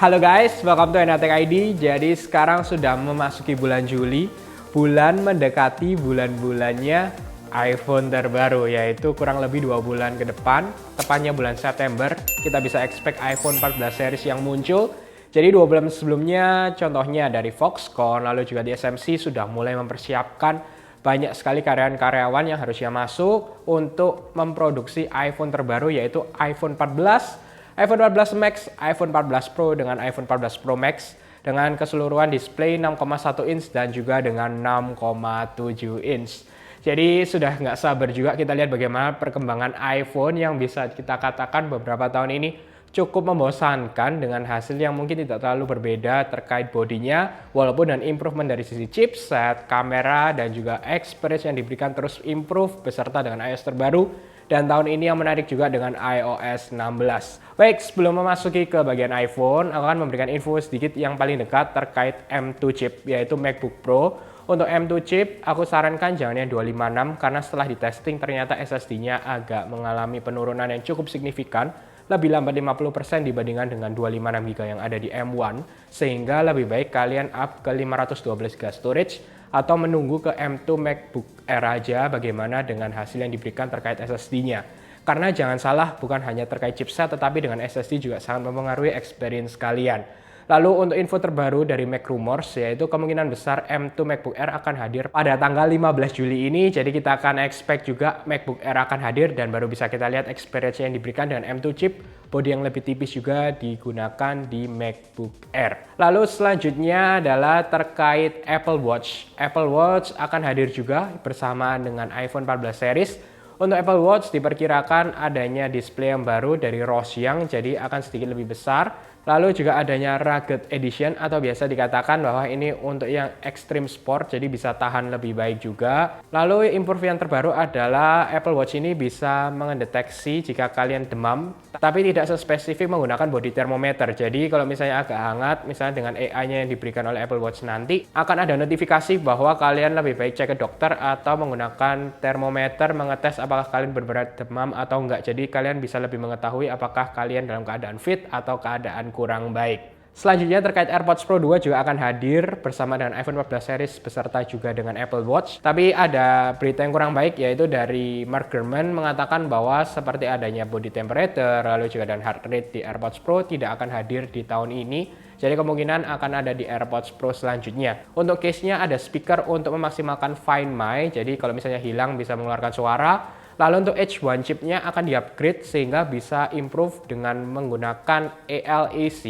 Halo guys, welcome to Enatek ID. Jadi sekarang sudah memasuki bulan Juli, bulan mendekati bulan-bulannya iPhone terbaru, yaitu kurang lebih 2 bulan ke depan, tepatnya bulan September, kita bisa expect iPhone 14 series yang muncul. Jadi 2 bulan sebelumnya, contohnya dari Foxconn, lalu juga di SMC sudah mulai mempersiapkan banyak sekali karyawan-karyawan yang harusnya masuk untuk memproduksi iPhone terbaru, yaitu iPhone 14, iPhone 14 Max, iPhone 14 Pro dengan iPhone 14 Pro Max dengan keseluruhan display 6,1 inch dan juga dengan 6,7 inch. Jadi sudah nggak sabar juga kita lihat bagaimana perkembangan iPhone yang bisa kita katakan beberapa tahun ini cukup membosankan dengan hasil yang mungkin tidak terlalu berbeda terkait bodinya, walaupun dengan improvement dari sisi chipset, kamera, dan juga experience yang diberikan terus improve beserta dengan iOS terbaru. Dan tahun ini yang menarik juga dengan iOS 16. Baik, sebelum memasuki ke bagian iPhone, aku akan memberikan info sedikit yang paling dekat terkait M2 chip, yaitu MacBook Pro. Untuk M2 chip, aku sarankan jangan yang 256 karena setelah di testing ternyata SSD-nya agak mengalami penurunan yang cukup signifikan, lebih lambat 50% dibandingkan dengan 256GB yang ada di M1, sehingga lebih baik kalian up ke 512GB storage atau menunggu ke M2 MacBook Air aja bagaimana dengan hasil yang diberikan terkait SSD-nya. Karena jangan salah, bukan hanya terkait chipset, tetapi dengan SSD juga sangat mempengaruhi experience kalian. Lalu untuk info terbaru dari Mac Rumors, yaitu kemungkinan besar M2 MacBook Air akan hadir pada tanggal 15 Juli ini. Jadi kita akan expect juga MacBook Air akan hadir dan baru bisa kita lihat experience yang diberikan dengan M2 chip. Bodi yang lebih tipis juga digunakan di MacBook Air. Lalu selanjutnya adalah terkait Apple Watch. Apple Watch akan hadir juga bersamaan dengan iPhone 14 series. Untuk Apple Watch diperkirakan adanya display yang baru dari Rosyang, jadi akan sedikit lebih besar. Lalu juga adanya Rugged Edition atau biasa dikatakan bahwa ini untuk yang extreme sport, jadi bisa tahan lebih baik juga. Lalu improve yang terbaru adalah Apple Watch ini bisa mendeteksi jika kalian demam, tapi tidak sespesifik menggunakan body thermometer. Jadi kalau misalnya agak hangat, misalnya dengan AI-nya yang diberikan oleh Apple Watch nanti, akan ada notifikasi bahwa kalian lebih baik cek ke dokter atau menggunakan termometer mengetes apakah kalian benar-benar demam atau enggak. Jadi kalian bisa lebih mengetahui apakah kalian dalam keadaan fit atau keadaan kurang baik. Selanjutnya terkait AirPods Pro 2 juga akan hadir bersama dengan iPhone 14 series beserta juga dengan Apple Watch. Tapi ada berita yang kurang baik, yaitu dari Mark Gurman mengatakan bahwa seperti adanya body temperature lalu juga dan heart rate di AirPods Pro tidak akan hadir di tahun ini. Jadi kemungkinan akan ada di AirPods Pro selanjutnya. Untuk case-nya ada speaker untuk memaksimalkan Find My, jadi kalau misalnya hilang bisa mengeluarkan suara. Lalu untuk H1 chipnya akan di-upgrade sehingga bisa improve dengan menggunakan ALAC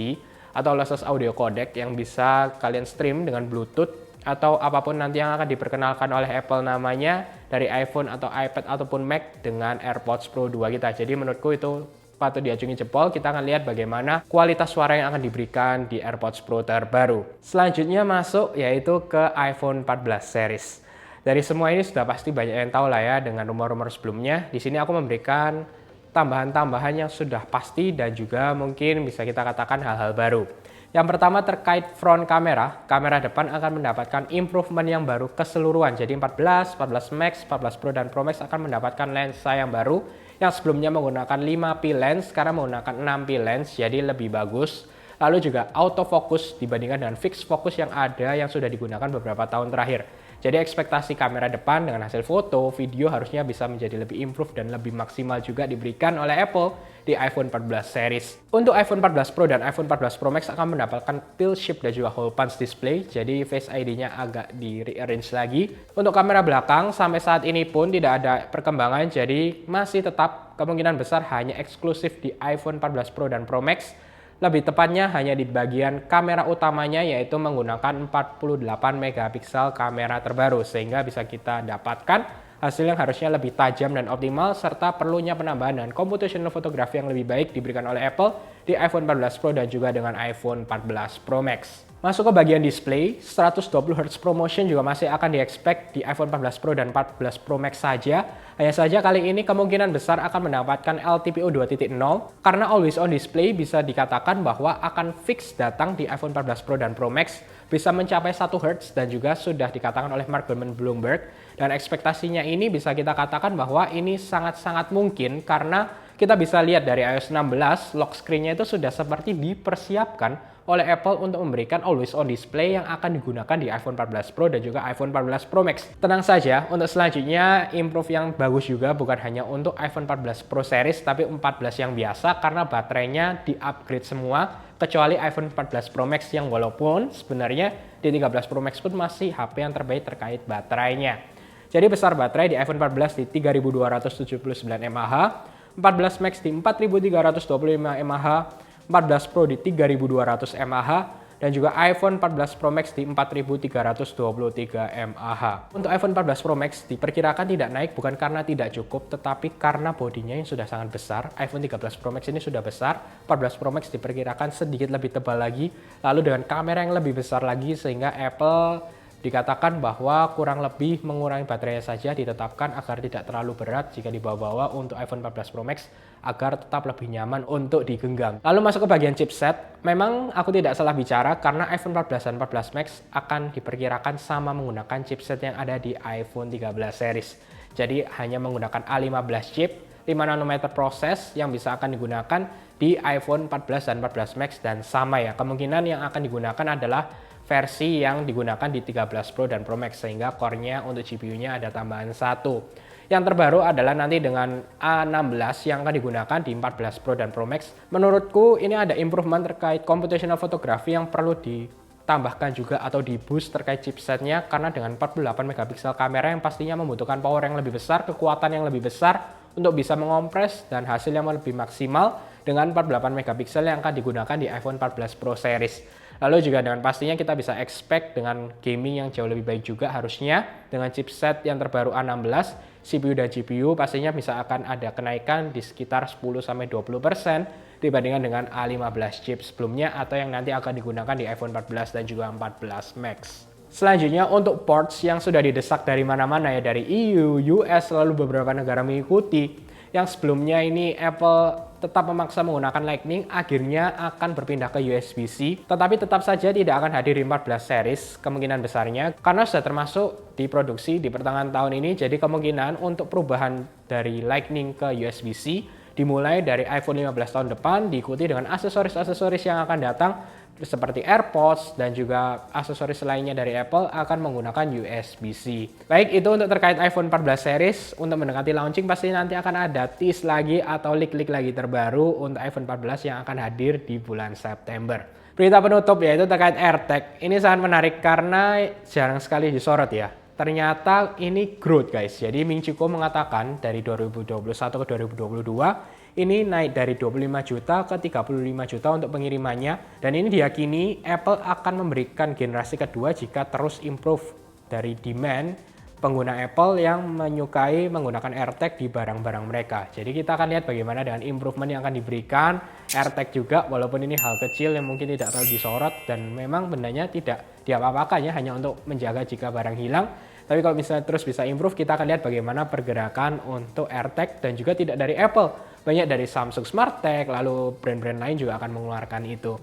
atau lossless audio codec yang bisa kalian stream dengan Bluetooth atau apapun nanti yang akan diperkenalkan oleh Apple namanya dari iPhone atau iPad ataupun Mac dengan AirPods Pro 2 kita. Jadi menurutku itu patut diacungi jempol. Kita akan lihat bagaimana kualitas suara yang akan diberikan di AirPods Pro terbaru. Selanjutnya masuk yaitu ke iPhone 14 series. Dari semua ini sudah pasti banyak yang tahu lah ya dengan rumor-rumor sebelumnya. Di sini aku memberikan tambahan-tambahan yang sudah pasti dan juga mungkin bisa kita katakan hal-hal baru. Yang pertama terkait front kamera. Kamera depan akan mendapatkan improvement yang baru keseluruhan. Jadi 14, 14 Max, 14 Pro dan Pro Max akan mendapatkan lensa yang baru yang sebelumnya menggunakan 5P lens, sekarang menggunakan 6P lens, jadi lebih bagus. Lalu juga autofocus dibandingkan dengan fixed focus yang ada yang sudah digunakan beberapa tahun terakhir. Jadi ekspektasi kamera depan dengan hasil foto, video harusnya bisa menjadi lebih improve dan lebih maksimal juga diberikan oleh Apple di iPhone 14 series. Untuk iPhone 14 Pro dan iPhone 14 Pro Max akan mendapatkan tilt shift dan juga hole punch display, jadi Face ID-nya agak di-rearrange lagi. Untuk kamera belakang, sampai saat ini pun tidak ada perkembangan, jadi masih tetap kemungkinan besar hanya eksklusif di iPhone 14 Pro dan Pro Max. Lebih tepatnya hanya di bagian kamera utamanya, yaitu menggunakan 48 megapiksel kamera terbaru, sehingga bisa kita dapatkan hasil yang harusnya lebih tajam dan optimal, serta perlunya penambahan dan computational photography yang lebih baik diberikan oleh Apple di iPhone 14 Pro dan juga dengan iPhone 14 Pro Max. Masuk ke bagian display, 120Hz ProMotion juga masih akan di-expect di iPhone 14 Pro dan 14 Pro Max saja. Hanya saja kali ini kemungkinan besar akan mendapatkan LTPO 2.0 karena always on display bisa dikatakan bahwa akan fix datang di iPhone 14 Pro dan Pro Max, bisa mencapai 1 Hz dan juga sudah dikatakan oleh Mark Gurman Bloomberg. Dan ekspektasinya ini bisa kita katakan bahwa ini sangat-sangat mungkin karena kita bisa lihat dari iOS 16, lock screen-nya itu sudah seperti dipersiapkan oleh Apple untuk memberikan always on display yang akan digunakan di iPhone 14 Pro dan juga iPhone 14 Pro Max. Tenang saja, untuk selanjutnya improve yang bagus juga bukan hanya untuk iPhone 14 Pro series tapi 14 yang biasa karena baterainya di-upgrade semua kecuali iPhone 14 Pro Max yang walaupun sebenarnya di 13 Pro Max pun masih HP yang terbaik terkait baterainya. Jadi besar baterai di iPhone 14 di 3279 mAh, 14 Max di 4325 mAh, 14 Pro di 3200 mAh, dan juga iPhone 14 Pro Max di 4323 mAh. Untuk iPhone 14 Pro Max diperkirakan tidak naik bukan karena tidak cukup, tetapi karena bodinya yang sudah sangat besar. iPhone 13 Pro Max ini sudah besar, 14 Pro Max diperkirakan sedikit lebih tebal lagi, lalu dengan kamera yang lebih besar lagi sehingga Apple dikatakan bahwa kurang lebih mengurangi baterainya saja ditetapkan agar tidak terlalu berat jika dibawa-bawa untuk iPhone 14 Pro Max agar tetap lebih nyaman untuk digenggam. Lalu masuk ke bagian chipset, memang aku tidak salah bicara karena iPhone 14 dan 14 Max akan diperkirakan sama menggunakan chipset yang ada di iPhone 13 series. Jadi hanya menggunakan A15 chip, 5 nanometer proses yang bisa akan digunakan di iPhone 14 dan 14 Max dan sama ya. Kemungkinan yang akan digunakan adalah versi yang digunakan di 13 Pro dan Pro Max sehingga core-nya untuk GPU-nya ada tambahan satu. Yang terbaru adalah nanti dengan A16 yang akan digunakan di 14 Pro dan Pro Max. Menurutku ini ada improvement terkait computational photography yang perlu ditambahkan juga atau di boost terkait chipsetnya karena dengan 48 megapiksel kamera yang pastinya membutuhkan power yang lebih besar, kekuatan yang lebih besar untuk bisa mengompres dan hasil yang lebih maksimal dengan 48 megapiksel yang akan digunakan di iPhone 14 Pro series. Lalu juga dengan pastinya kita bisa expect dengan gaming yang jauh lebih baik juga harusnya dengan chipset yang terbaru A16, CPU dan GPU pastinya bisa akan ada kenaikan di sekitar 10-20% dibandingkan dengan A15 chip sebelumnya atau yang nanti akan digunakan di iPhone 14 dan juga 14 Max. Selanjutnya untuk ports yang sudah didesak dari mana-mana ya, dari EU, US, lalu beberapa negara mengikuti. Yang sebelumnya ini Apple tetap memaksa menggunakan Lightning, akhirnya akan berpindah ke USB-C. Tetapi tetap saja tidak akan hadir di 14 series, kemungkinan besarnya. Karena sudah termasuk diproduksi di pertengahan tahun ini, jadi kemungkinan untuk perubahan dari Lightning ke USB-C dimulai dari iPhone 15 tahun depan, diikuti dengan aksesoris-aksesoris yang akan datang seperti AirPods dan juga aksesoris lainnya dari Apple akan menggunakan USB-C. Baik, itu untuk terkait iPhone 14 series. Untuk mendekati launching pasti nanti akan ada tease lagi atau leak-leak lagi terbaru untuk iPhone 14 yang akan hadir di bulan September. Berita penutup yaitu terkait AirTag. Ini sangat menarik karena jarang sekali disorot ya. Ternyata ini growth guys. Jadi Ming Chi Kuo mengatakan dari 2021 ke 2022 ini naik dari 25 juta ke 35 juta untuk pengirimannya. Dan ini diyakini Apple akan memberikan generasi kedua jika terus improve dari demand pengguna Apple yang menyukai menggunakan AirTag di barang-barang mereka. Jadi kita akan lihat bagaimana dengan improvement yang akan diberikan AirTag juga, walaupun ini hal kecil yang mungkin tidak terlalu disorot dan memang bendanya tidak diapa-apakan ya, hanya untuk menjaga jika barang hilang. Tapi kalau misalnya terus bisa improve, kita akan lihat bagaimana pergerakan untuk AirTag dan juga tidak dari Apple. Banyak dari Samsung SmartTag, lalu brand-brand lain juga akan mengeluarkan itu.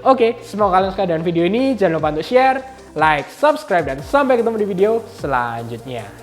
Oke, semoga kalian suka dengan video ini. Jangan lupa untuk share, like, subscribe, dan sampai ketemu di video selanjutnya.